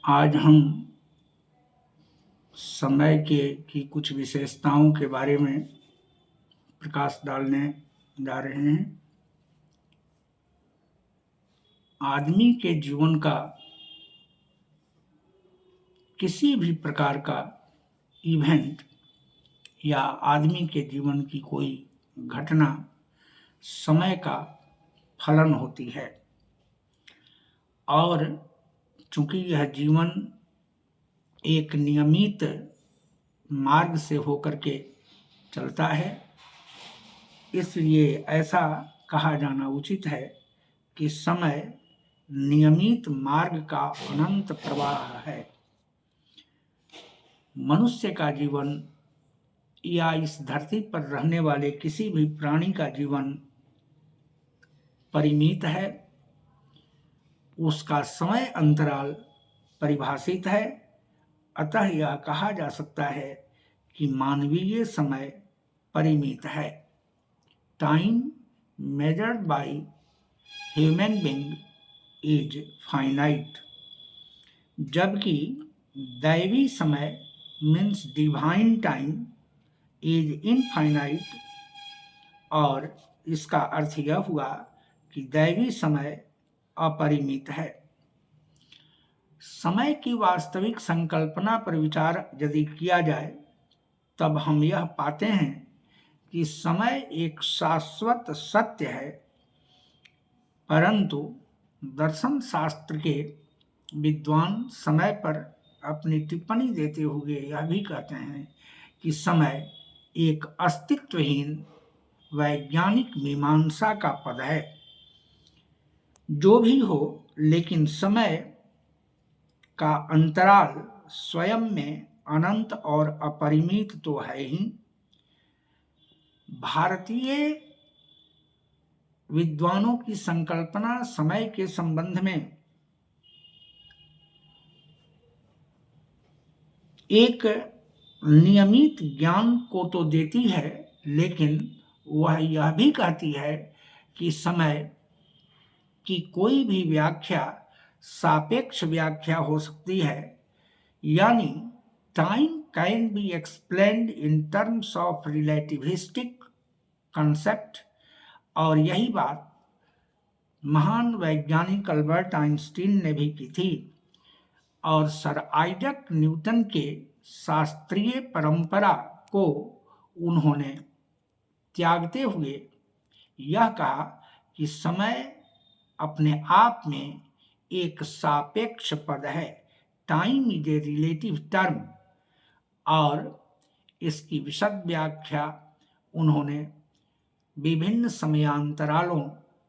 आज हम समय की कुछ विशेषताओं के बारे में प्रकाश डालने जा रहे हैं। आदमी के जीवन का किसी भी प्रकार का इवेंट या आदमी के जीवन की कोई घटना समय का फलन होती है और चूंकि यह जीवन एक नियमित मार्ग से होकर के चलता है, इसलिए ऐसा कहा जाना उचित है कि समय नियमित मार्ग का अनंत प्रवाह है। मनुष्य का जीवन या इस धरती पर रहने वाले किसी भी प्राणी का जीवन परिमित है, उसका समय अंतराल परिभाषित है। अतः यह कहा जा सकता है कि मानवीय समय परिमित है। Time measured by human being is finite, जबकि दैवी समय means divine time is infinite. और इसका अर्थ यह हुआ कि दैवी समय अपरिमित है। समय की वास्तविक संकल्पना पर विचार यदि किया जाए तब हम यह पाते हैं कि समय एक शाश्वत सत्य है, परंतु दर्शन शास्त्र के विद्वान समय पर अपनी टिप्पणी देते हुए यह भी कहते हैं कि समय एक अस्तित्वहीन वैज्ञानिक मीमांसा का पद है। जो भी हो, लेकिन समय का अंतराल स्वयं में अनंत और अपरिमित तो है ही। भारतीय विद्वानों की संकल्पना समय के संबंध में एक नियमित ज्ञान को तो देती है, लेकिन वह यह भी कहती है कि समय की कोई भी व्याख्या सापेक्ष व्याख्या हो सकती है, यानी time can be explained in terms of relativistic concept. और यही बात महान वैज्ञानिक अल्बर्ट आइंस्टीन ने भी की थी और सर आइजैक न्यूटन के शास्त्रीय परंपरा को उन्होंने त्यागते हुए यह कहा कि समय अपने आप में एक सापेक्ष पद है। Time is a relative term. और इसकी विशद व्याख्या उन्होंने विभिन्न समयांतरालों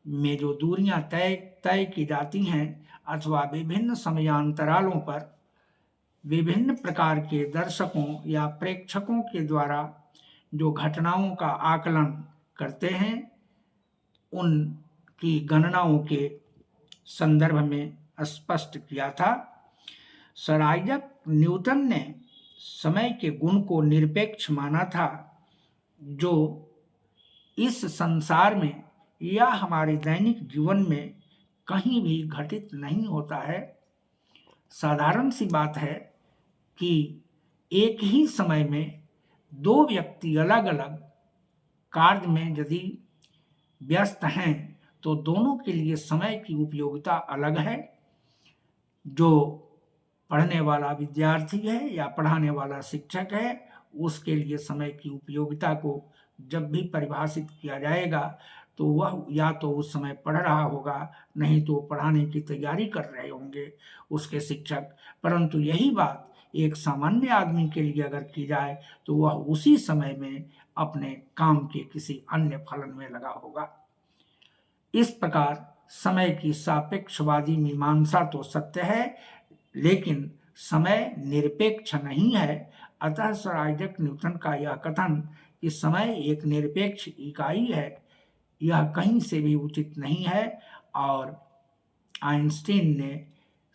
में जो दूरियां तय की जाती हैं अथवा विभिन्न समयांतरालों पर विभिन्न प्रकार के दर्शकों या प्रेक्षकों के द्वारा जो घटनाओं का आकलन करते हैं, उनकी गणनाओं के संदर्भ में स्पष्ट किया था। सर आइजैक न्यूटन ने समय के गुण को निरपेक्ष माना था, जो इस संसार में या हमारे दैनिक जीवन में कहीं भी घटित नहीं होता है। साधारण सी बात है कि एक ही समय में दो व्यक्ति अलग अलग कार्य में यदि व्यस्त हैं तो दोनों के लिए समय की उपयोगिता अलग है। जो पढ़ने वाला विद्यार्थी है या पढ़ाने वाला शिक्षक है, उसके लिए समय की उपयोगिता को जब भी परिभाषित किया जाएगा तो वह या तो उस समय पढ़ रहा होगा, नहीं तो पढ़ाने की तैयारी कर रहे होंगे उसके शिक्षक। परंतु यही बात एक सामान्य आदमी के लिए अगर की जाए तो वह उसी समय में अपने काम के किसी अन्य फलन में लगा होगा। इस प्रकार समय की सापेक्षवादी मीमांसा तो सत्य है, लेकिन समय निरपेक्ष नहीं है। अतः सर आइजैक न्यूटन का यह कथन कि समय एक निरपेक्ष इकाई है, यह कहीं से भी उचित नहीं है। और आइंस्टीन ने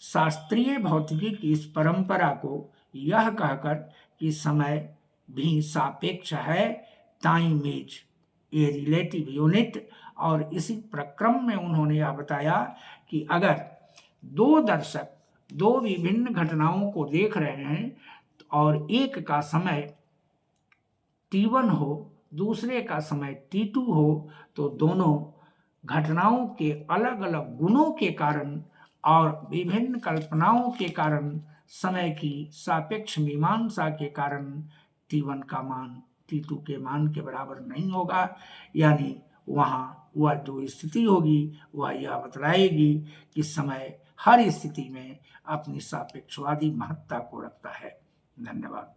शास्त्रीय भौतिकी की इस परंपरा को यह कहकर कि समय भी सापेक्ष है, time is a relative unit, और इसी प्रक्रम में उन्होंने यह बताया कि अगर दो दर्शक दो विभिन्न घटनाओं को देख रहे हैं और एक का समय T1 हो, दूसरे का समय T2 हो, तो दोनों घटनाओं के अलग अलग गुणों के कारण और विभिन्न कल्पनाओं के कारण, समय की सापेक्ष मीमांसा के कारण T1 का मान T2 के मान के बराबर नहीं होगा। यानी वहां वह जो स्थिति होगी वह यह बतलाएगी कि समय हर स्थिति में अपनी सापेक्षवादी महत्ता को रखता है। धन्यवाद।